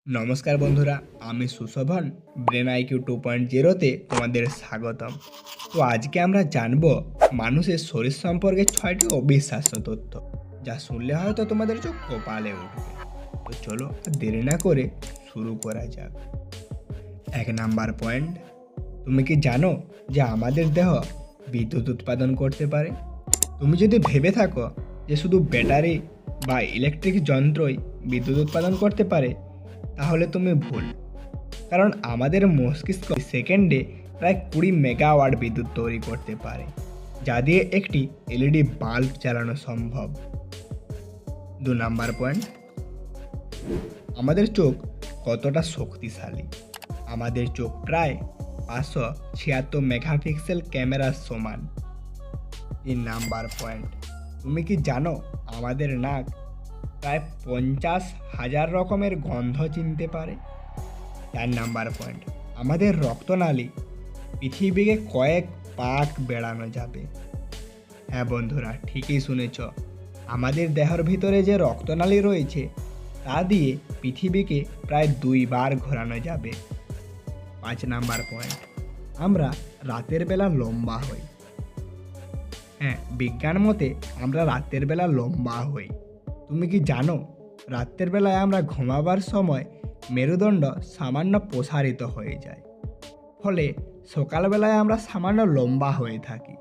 নমস্কার বন্ধুরা, আমি সুশোভন ব্রেন আইকিউ 2.0তে তোমাদের স্বাগতম। তো আজকে আমরা জানব মানুষের শরীর সম্পর্কে 6টি অবিশ্বাস্য তথ্য, যা শুনলে হয়তো তোমাদের চোখ কপালে উঠবে। তো চলো আর দেরি না করে শুরু করা যাক। 1 নাম্বার পয়েন্ট, তুমি কি জানো যে আমাদের দেহ বিদ্যুৎ উৎপাদন করতে পারে? তুমি যদি ভেবে থাকো যে শুধু ব্যাটারি বা ইলেকট্রিক যন্ত্রই বিদ্যুৎ উৎপাদন করতে পারে, তাহলে তুমি ভুল। কারণ আমাদের মস্তিষ্ক সেকেন্ডে প্রায় 20 মেগাওয়াট বিদ্যুৎ তৈরি করতে পারে, যা দিয়ে একটি এলইডি বাল্ব চালানো সম্ভব। 2 নাম্বার পয়েন্ট, আমাদের চোখ কতটা শক্তিশালী? আমাদের চোখ প্রায় 576 মেগাপিক্সেল ক্যামেরার সমান। 3 নাম্বার পয়েন্ট, তুমি কি জানো আমাদের নাক প্রায় 50,000 রকমের গন্ধ চিনতে পারে? 4 নাম্বার পয়েন্ট, আমাদের রক্তনালী পৃথিবীকে কয়েক পাক বেড়ানো যাবে। হ্যাঁ বন্ধুরা, ঠিকই শুনেছ, আমাদের দেহের ভিতরে যে রক্তনালী রয়েছে তা দিয়ে পৃথিবীকে প্রায় 2 বার ঘোরানো যাবে। 5 নাম্বার পয়েন্ট, আমরা রাতের বেলা লম্বা হই। হ্যাঁ, বিজ্ঞান মতে আমরা রাতের বেলা লম্বা হই। তুমি কি জানো রাতের বেলায় আমরা ঘুমাবার সময় মেরুদণ্ড সামান্য প্রসারিত হয়ে যায়, ফলে সকালবেলায় আমরা সামান্য লম্বা হয়ে থাকি।